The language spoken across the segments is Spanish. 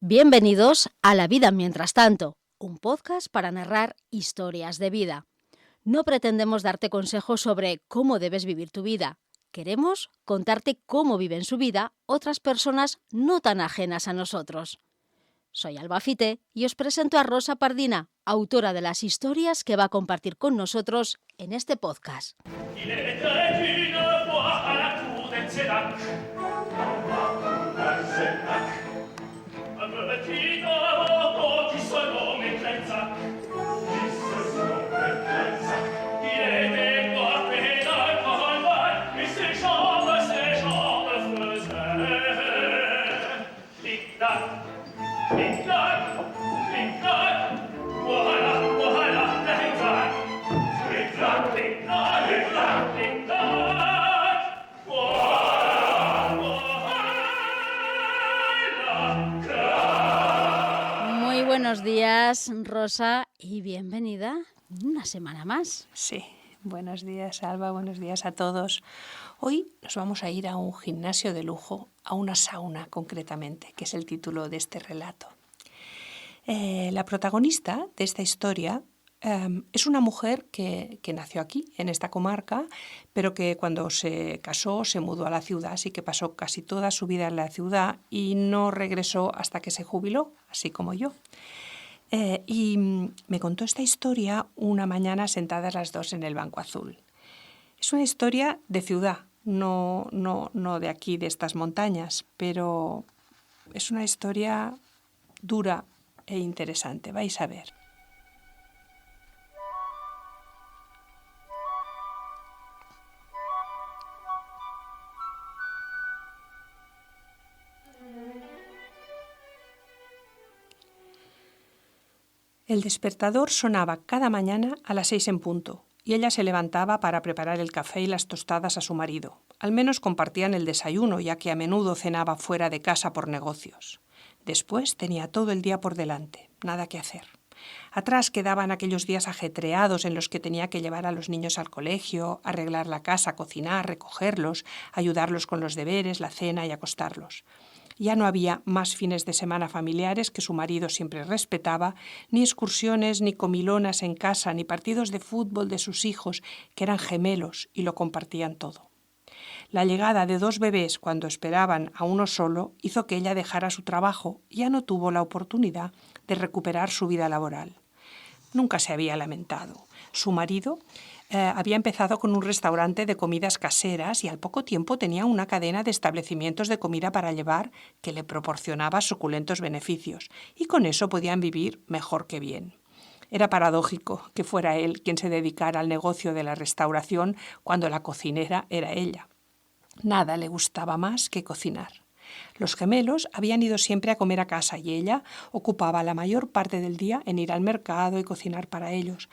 Bienvenidos a La vida mientras tanto, un podcast para narrar historias de vida. No pretendemos darte consejos sobre cómo debes vivir tu vida. Queremos contarte cómo viven su vida otras personas no tan ajenas a nosotros. Soy Alba Fite y os presento a Rosa Pardina, autora de las historias que va a compartir con nosotros en este podcast. Muy buenos días, Rosa, y bienvenida una semana más. Sí, buenos días, Alba, buenos días a todos. Hoy nos vamos a ir a un gimnasio de lujo, a una sauna concretamente, que es el título de este relato. La protagonista de esta historia es una mujer que nació aquí, en esta comarca, pero que cuando se casó se mudó a la ciudad, así que pasó casi toda su vida en la ciudad y no regresó hasta que se jubiló, así como yo. Y me contó esta historia una mañana sentadas las dos en el banco azul. Es una historia de ciudad, no de aquí, de estas montañas, pero es una historia dura e interesante, vais a ver. El despertador sonaba cada mañana a las 6 en punto, y ella se levantaba para preparar el café y las tostadas a su marido. Al menos compartían el desayuno, ya que a menudo cenaba fuera de casa por negocios. Después tenía todo el día por delante, nada que hacer. Atrás quedaban aquellos días ajetreados en los que tenía que llevar a los niños al colegio, arreglar la casa, cocinar, recogerlos, ayudarlos con los deberes, la cena y acostarlos. Ya no había más fines de semana familiares que su marido siempre respetaba, ni excursiones, ni comilonas en casa, ni partidos de fútbol de sus hijos, que eran gemelos y lo compartían todo. La llegada de 2 bebés cuando esperaban a uno solo hizo que ella dejara su trabajo y ya no tuvo la oportunidad de recuperar su vida laboral. Nunca se había lamentado. Su marido había empezado con un restaurante de comidas caseras y al poco tiempo tenía una cadena de establecimientos de comida para llevar que le proporcionaba suculentos beneficios y con eso podían vivir mejor que bien. Era paradójico que fuera él quien se dedicara al negocio de la restauración cuando la cocinera era ella. Nada le gustaba más que cocinar. Los gemelos habían ido siempre a comer a casa y ella ocupaba la mayor parte del día en ir al mercado y cocinar para ellos.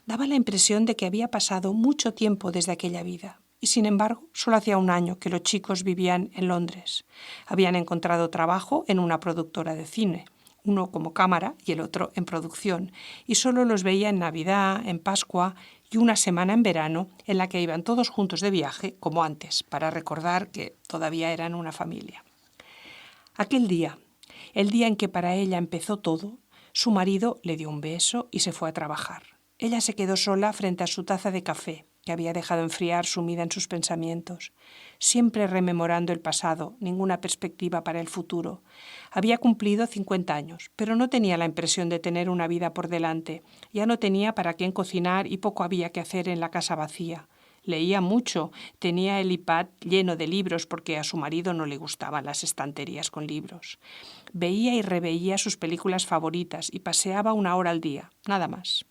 Daba la impresión de que había pasado mucho tiempo desde aquella vida. Y sin embargo, solo hacía un año que los chicos vivían en Londres. Habían encontrado trabajo en una productora de cine, uno como cámara y el otro en producción, y solo los veía en Navidad, en Pascua y una semana en verano en la que iban todos juntos de viaje, como antes, para recordar que todavía eran una familia. Aquel día, el día en que para ella empezó todo, su marido le dio un beso y se fue a trabajar. Ella se quedó sola frente a su taza de café, que había dejado enfriar sumida en sus pensamientos, siempre rememorando el pasado, ninguna perspectiva para el futuro. Había cumplido 50 años, pero no tenía la impresión de tener una vida por delante. Ya no tenía para quién cocinar y poco había que hacer en la casa vacía. Leía mucho, tenía el iPad lleno de libros porque a su marido no le gustaban las estanterías con libros. Veía y reveía sus películas favoritas y paseaba 1 hora al día, nada más.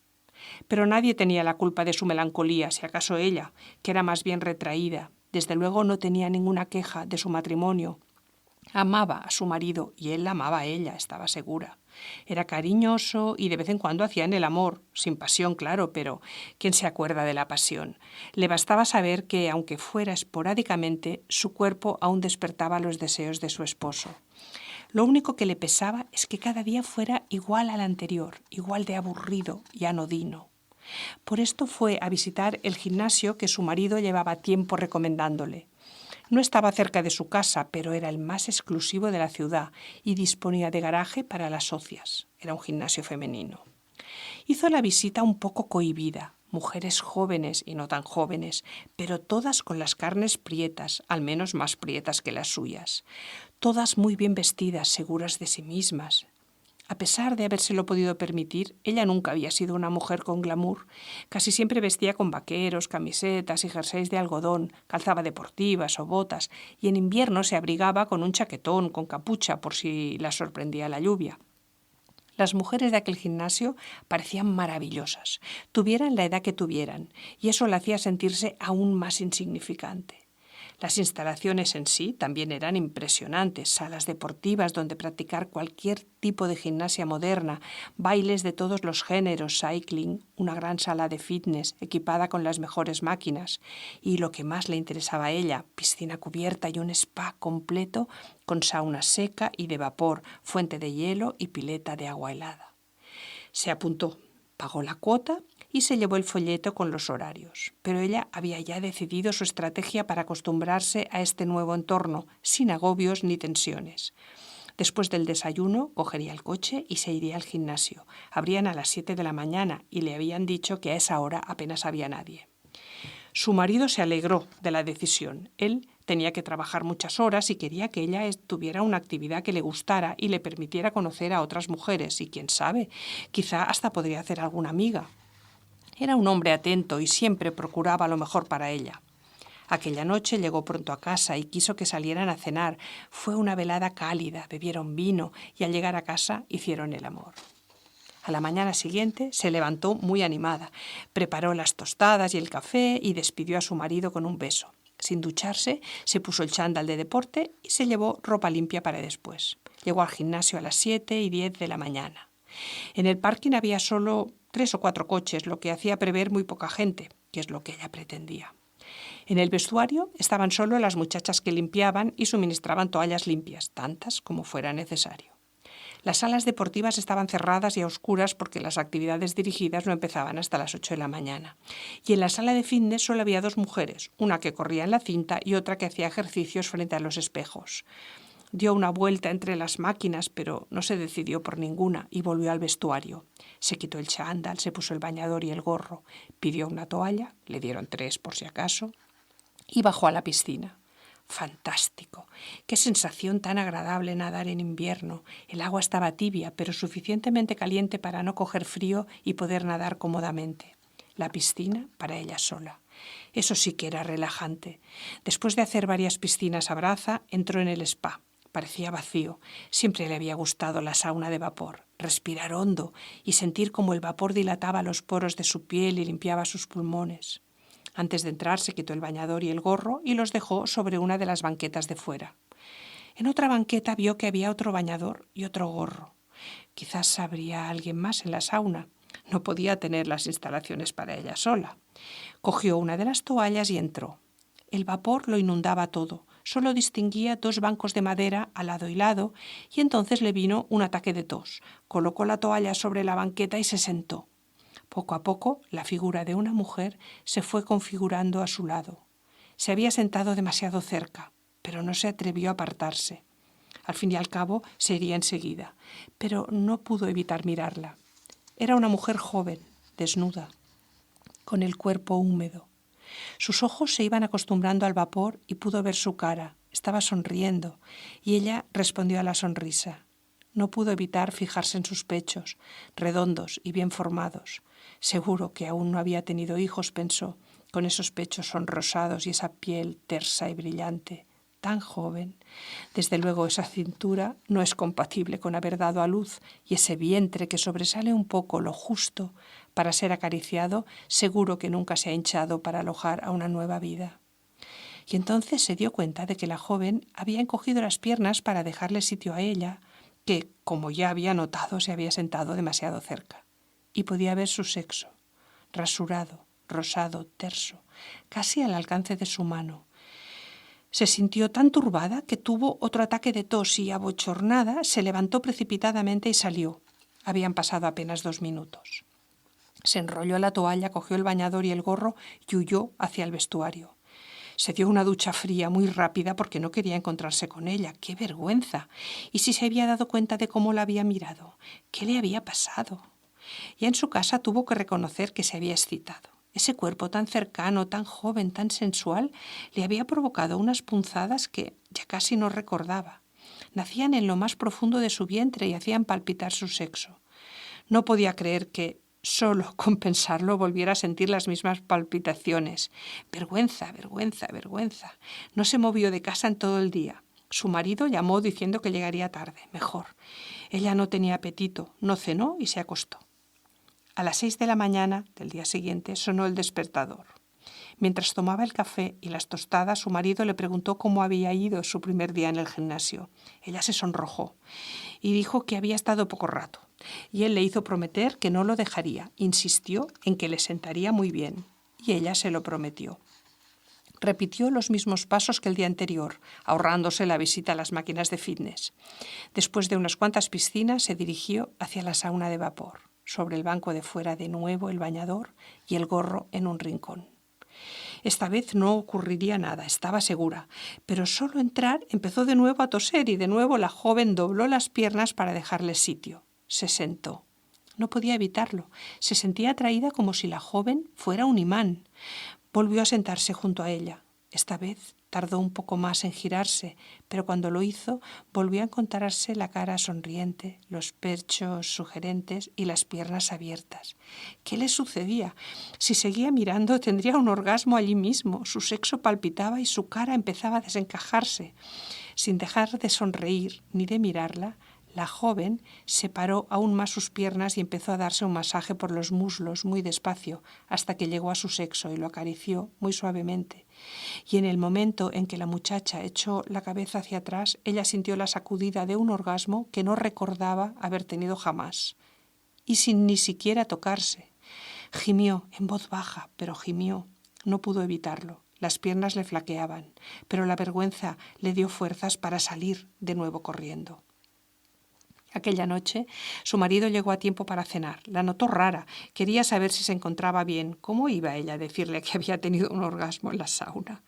Pero nadie tenía la culpa de su melancolía, si acaso ella, que era más bien retraída. Desde luego no tenía ninguna queja de su matrimonio. Amaba a su marido y él la amaba a ella, estaba segura. Era cariñoso y de vez en cuando hacían el amor, sin pasión, claro, pero ¿quién se acuerda de la pasión? Le bastaba saber que, aunque fuera esporádicamente, su cuerpo aún despertaba los deseos de su esposo. Lo único que le pesaba es que cada día fuera igual al anterior, igual de aburrido y anodino. Por esto fue a visitar el gimnasio que su marido llevaba tiempo recomendándole. No estaba cerca de su casa, pero era el más exclusivo de la ciudad y disponía de garaje para las socias. Era un gimnasio femenino. Hizo la visita un poco cohibida. Mujeres jóvenes y no tan jóvenes, pero todas con las carnes prietas, al menos más prietas que las suyas. Todas muy bien vestidas, seguras de sí mismas. A pesar de habérselo podido permitir, ella nunca había sido una mujer con glamour. Casi siempre vestía con vaqueros, camisetas y jerseys de algodón, calzaba deportivas o botas, y en invierno se abrigaba con un chaquetón, con capucha, por si la sorprendía la lluvia. Las mujeres de aquel gimnasio parecían maravillosas, tuvieran la edad que tuvieran, y eso la hacía sentirse aún más insignificante. Las instalaciones en sí también eran impresionantes, salas deportivas donde practicar cualquier tipo de gimnasia moderna, bailes de todos los géneros, cycling, una gran sala de fitness equipada con las mejores máquinas y lo que más le interesaba a ella, piscina cubierta y un spa completo con sauna seca y de vapor, fuente de hielo y pileta de agua helada. Se apuntó, pagó la cuota y se llevó el folleto con los horarios. Pero ella había ya decidido su estrategia para acostumbrarse a este nuevo entorno, sin agobios ni tensiones. Después del desayuno, cogería el coche y se iría al gimnasio. Abrían a las 7 de la mañana y le habían dicho que a esa hora apenas había nadie. Su marido se alegró de la decisión. Él tenía que trabajar muchas horas y quería que ella tuviera una actividad que le gustara y le permitiera conocer a otras mujeres y, quién sabe, quizá hasta podría hacer alguna amiga. Era un hombre atento y siempre procuraba lo mejor para ella. Aquella noche llegó pronto a casa y quiso que salieran a cenar. Fue una velada cálida, bebieron vino y al llegar a casa hicieron el amor. A la mañana siguiente se levantó muy animada, preparó las tostadas y el café y despidió a su marido con un beso. Sin ducharse, se puso el chándal de deporte y se llevó ropa limpia para después. Llegó al gimnasio a las 7:10 de la mañana. En el parking había solo 3 o 4 coches, lo que hacía prever muy poca gente, que es lo que ella pretendía. En el vestuario estaban solo las muchachas que limpiaban y suministraban toallas limpias, tantas como fuera necesario. Las salas deportivas estaban cerradas y a oscuras porque las actividades dirigidas no empezaban hasta las 8 de la mañana. Y en la sala de fitness solo había 2 mujeres, una que corría en la cinta y otra que hacía ejercicios frente a los espejos. Dio una vuelta entre las máquinas, pero no se decidió por ninguna y volvió al vestuario. Se quitó el chándal, se puso el bañador y el gorro, pidió una toalla, le dieron 3 por si acaso, y bajó a la piscina. Fantástico. Qué sensación tan agradable nadar en invierno. El agua estaba tibia, pero suficientemente caliente para no coger frío y poder nadar cómodamente. La piscina para ella sola. Eso sí que era relajante. Después de hacer varias piscinas a braza, entró en el spa. Parecía vacío. Siempre le había gustado la sauna de vapor. Respirar hondo y sentir cómo el vapor dilataba los poros de su piel y limpiaba sus pulmones. Antes de entrar se quitó el bañador y el gorro y los dejó sobre una de las banquetas de fuera. En otra banqueta vio que había otro bañador y otro gorro. Quizás habría alguien más en la sauna. No podía tener las instalaciones para ella sola. Cogió una de las toallas y entró. El vapor lo inundaba todo. Solo distinguía 2 bancos de madera a lado y lado y entonces le vino un ataque de tos. Colocó la toalla sobre la banqueta y se sentó. Poco a poco, la figura de una mujer se fue configurando a su lado. Se había sentado demasiado cerca, pero no se atrevió a apartarse. Al fin y al cabo, se iría enseguida, pero no pudo evitar mirarla. Era una mujer joven, desnuda, con el cuerpo húmedo. Sus ojos se iban acostumbrando al vapor y pudo ver su cara. Estaba sonriendo y ella respondió a la sonrisa. No pudo evitar fijarse en sus pechos, redondos y bien formados. Seguro que aún no había tenido hijos, pensó, con esos pechos sonrosados y esa piel tersa y brillante, tan joven. Desde luego esa cintura no es compatible con haber dado a luz y ese vientre que sobresale un poco lo justo para ser acariciado, seguro que nunca se ha hinchado para alojar a una nueva vida. Y entonces se dio cuenta de que la joven había encogido las piernas para dejarle sitio a ella, que, como ya había notado, se había sentado demasiado cerca. Y podía ver su sexo, rasurado, rosado, terso, casi al alcance de su mano. Se sintió tan turbada que tuvo otro ataque de tos y, abochornada, se levantó precipitadamente y salió. Habían pasado apenas 2 minutos. Se enrolló la toalla, cogió el bañador y el gorro y huyó hacia el vestuario. Se dio una ducha fría muy rápida porque no quería encontrarse con ella. ¡Qué vergüenza! ¿Y si se había dado cuenta de cómo la había mirado? ¿Qué le había pasado? Ya en su casa tuvo que reconocer que se había excitado. Ese cuerpo tan cercano, tan joven, tan sensual, le había provocado unas punzadas que ya casi no recordaba. Nacían en lo más profundo de su vientre y hacían palpitar su sexo. No podía creer que, solo con pensarlo, volviera a sentir las mismas palpitaciones. Vergüenza, vergüenza, vergüenza. No se movió de casa en todo el día. Su marido llamó diciendo que llegaría tarde. Mejor. Ella no tenía apetito, no cenó y se acostó. A las 6 de la mañana del día siguiente sonó el despertador. Mientras tomaba el café y las tostadas, su marido le preguntó cómo había ido su primer día en el gimnasio. Ella se sonrojó y dijo que había estado poco rato. Y él le hizo prometer que no lo dejaría. Insistió en que le sentaría muy bien. Y ella se lo prometió. Repitió los mismos pasos que el día anterior, ahorrándose la visita a las máquinas de fitness. Después de unas cuantas piscinas, se dirigió hacia la sauna de vapor. Sobre el banco de fuera de nuevo el bañador y el gorro en un rincón. Esta vez no ocurriría nada, estaba segura, pero solo entrar empezó de nuevo a toser y de nuevo la joven dobló las piernas para dejarle sitio. Se sentó. No podía evitarlo. Se sentía atraída como si la joven fuera un imán. Volvió a sentarse junto a ella. Esta vez tardó un poco más en girarse, pero cuando lo hizo volvió a encontrarse la cara sonriente, los pechos sugerentes y las piernas abiertas. ¿Qué le sucedía? Si seguía mirando tendría un orgasmo allí mismo. Su sexo palpitaba y su cara empezaba a desencajarse. Sin dejar de sonreír ni de mirarla, la joven separó aún más sus piernas y empezó a darse un masaje por los muslos muy despacio hasta que llegó a su sexo y lo acarició muy suavemente. Y en el momento en que la muchacha echó la cabeza hacia atrás, ella sintió la sacudida de un orgasmo que no recordaba haber tenido jamás. Y sin ni siquiera tocarse. Gimió en voz baja, pero gimió. No pudo evitarlo. Las piernas le flaqueaban, pero la vergüenza le dio fuerzas para salir de nuevo corriendo. Aquella noche, su marido llegó a tiempo para cenar. La notó rara. Quería saber si se encontraba bien. ¿Cómo iba ella a decirle que había tenido un orgasmo en la sauna?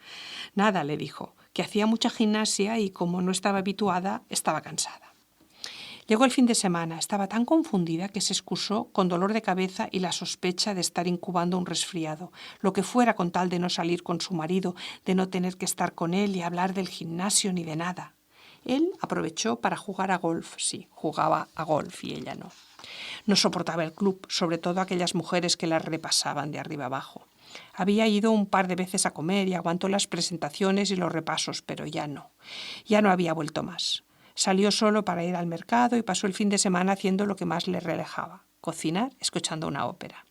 Nada, le dijo, que hacía mucha gimnasia y como no estaba habituada, estaba cansada. Llegó el fin de semana. Estaba tan confundida que se excusó con dolor de cabeza y la sospecha de estar incubando un resfriado. Lo que fuera con tal de no salir con su marido, de no tener que estar con él y hablar del gimnasio ni de nada. Él aprovechó para jugar a golf. Sí, jugaba a golf y ella no. No soportaba el club, sobre todo aquellas mujeres que la repasaban de arriba abajo. Había ido un par de veces a comer y aguantó las presentaciones y los repasos, pero ya no. Ya no había vuelto más. Salió solo para ir al mercado y pasó el fin de semana haciendo lo que más le relajaba: cocinar, escuchando una ópera.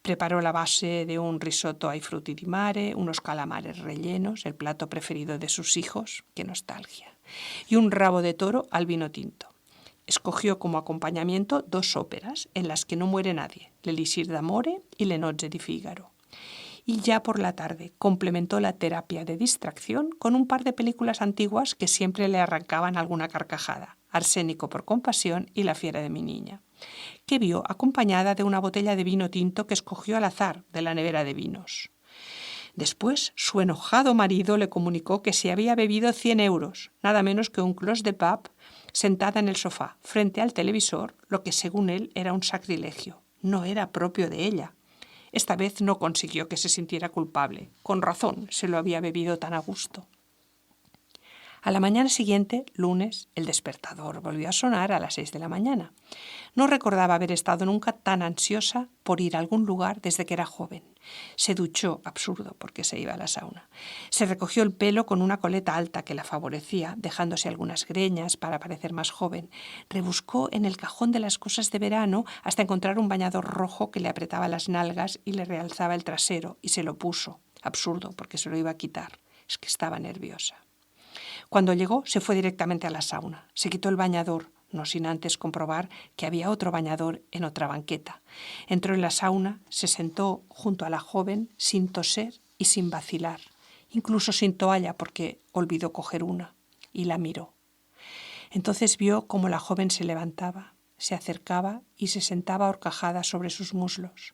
Preparó la base de un risotto ai frutti di mare, unos calamares rellenos, el plato preferido de sus hijos, qué nostalgia, y un rabo de toro al vino tinto. Escogió como acompañamiento 2 óperas en las que no muere nadie, l'Elisir d'amore y Le nozze di Figaro. Y ya por la tarde complementó la terapia de distracción con un par de películas antiguas que siempre le arrancaban alguna carcajada: Arsénico por compasión y La fiera de mi niña, que vio acompañada de una botella de vino tinto que escogió al azar de la nevera de vinos. Después, su enojado marido le comunicó que se había bebido 100 euros, nada menos que un clos de pub, sentada en el sofá, frente al televisor, lo que según él era un sacrilegio. No era propio de ella. Esta vez no consiguió que se sintiera culpable. Con razón se lo había bebido tan a gusto. A la mañana siguiente, lunes, el despertador volvió a sonar a las 6 de la mañana. No recordaba haber estado nunca tan ansiosa por ir a algún lugar desde que era joven. Se duchó, absurdo, porque se iba a la sauna. Se recogió el pelo con una coleta alta que la favorecía, dejándose algunas greñas para parecer más joven. Rebuscó en el cajón de las cosas de verano hasta encontrar un bañador rojo que le apretaba las nalgas y le realzaba el trasero, y se lo puso. Absurdo, porque se lo iba a quitar. Es que estaba nerviosa. Cuando llegó, se fue directamente a la sauna. Se quitó el bañador, no sin antes comprobar que había otro bañador en otra banqueta. Entró en la sauna, se sentó junto a la joven sin toser y sin vacilar, incluso sin toalla porque olvidó coger una, y la miró. Entonces vio cómo la joven se levantaba, se acercaba y se sentaba a horcajadas sobre sus muslos.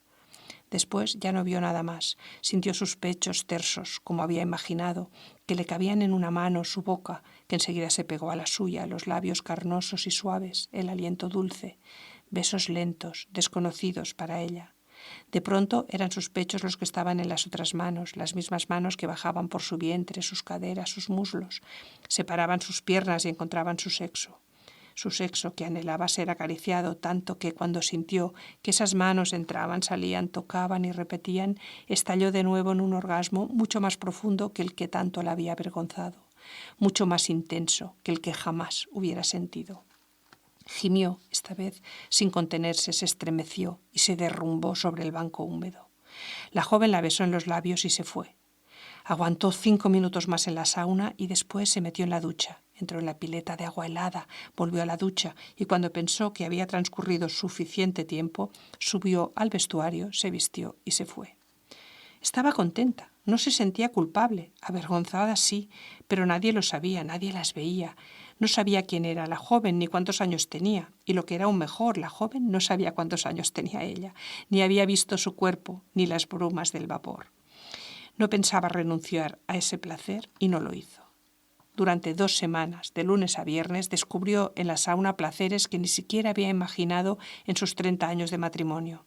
Después ya no vio nada más. Sintió sus pechos tersos, como había imaginado, que le cabían en una mano, su boca, que enseguida se pegó a la suya, los labios carnosos y suaves, el aliento dulce, besos lentos, desconocidos para ella. De pronto eran sus pechos los que estaban en las otras manos, las mismas manos que bajaban por su vientre, sus caderas, sus muslos, separaban sus piernas y encontraban su sexo que anhelaba ser acariciado tanto que cuando sintió que esas manos entraban, salían, tocaban y repetían, estalló de nuevo en un orgasmo mucho más profundo que el que tanto la había avergonzado, mucho más intenso que el que jamás hubiera sentido. Gimió, esta vez, sin contenerse, se estremeció y se derrumbó sobre el banco húmedo. La joven la besó en los labios y se fue. Aguantó 5 minutos más en la sauna y después se metió en la ducha. Entró en la pileta de agua helada, volvió a la ducha y cuando pensó que había transcurrido suficiente tiempo, subió al vestuario, se vistió y se fue. Estaba contenta, no se sentía culpable, avergonzada sí, pero nadie lo sabía, nadie las veía. No sabía quién era la joven ni cuántos años tenía, y lo que era aún mejor, la joven no sabía cuántos años tenía ella, ni había visto su cuerpo, ni las brumas del vapor. No pensaba renunciar a ese placer y no lo hizo. Durante 2 semanas, de lunes a viernes, descubrió en la sauna placeres que ni siquiera había imaginado en sus 30 años de matrimonio.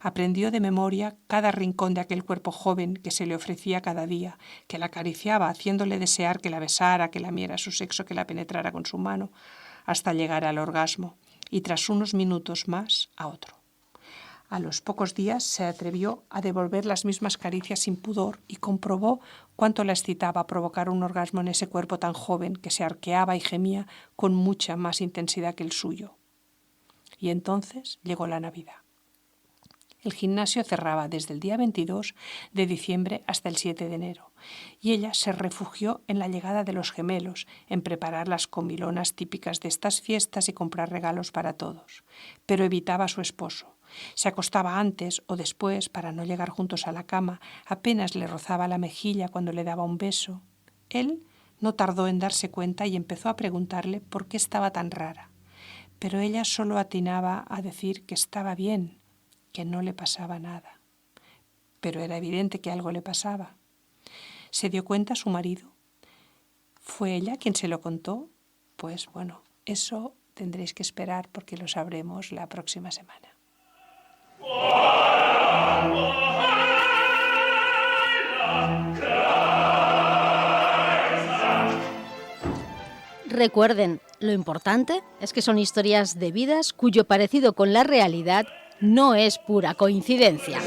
Aprendió de memoria cada rincón de aquel cuerpo joven que se le ofrecía cada día, que la acariciaba, haciéndole desear que la besara, que lamiera su sexo, que la penetrara con su mano, hasta llegar al orgasmo, y tras unos minutos más a otro. A los pocos días se atrevió a devolver las mismas caricias sin pudor y comprobó cuánto la excitaba provocar un orgasmo en ese cuerpo tan joven que se arqueaba y gemía con mucha más intensidad que el suyo. Y entonces llegó la Navidad. El gimnasio cerraba desde el día 22 de diciembre hasta el 7 de enero, y ella se refugió en la llegada de los gemelos, en preparar las comilonas típicas de estas fiestas y comprar regalos para todos. Pero evitaba a su esposo. Se acostaba antes o después para no llegar juntos a la cama, apenas le rozaba la mejilla cuando le daba un beso. Él no tardó en darse cuenta y empezó a preguntarle por qué estaba tan rara. Pero ella solo atinaba a decir que estaba bien, que no le pasaba nada. Pero era evidente que algo le pasaba. ¿Se dio cuenta su marido? ¿Fue ella quien se lo contó? Pues bueno, eso tendréis que esperar porque lo sabremos la próxima semana. Recuerden, lo importante es que son historias de vidas cuyo parecido con la realidad no es pura coincidencia.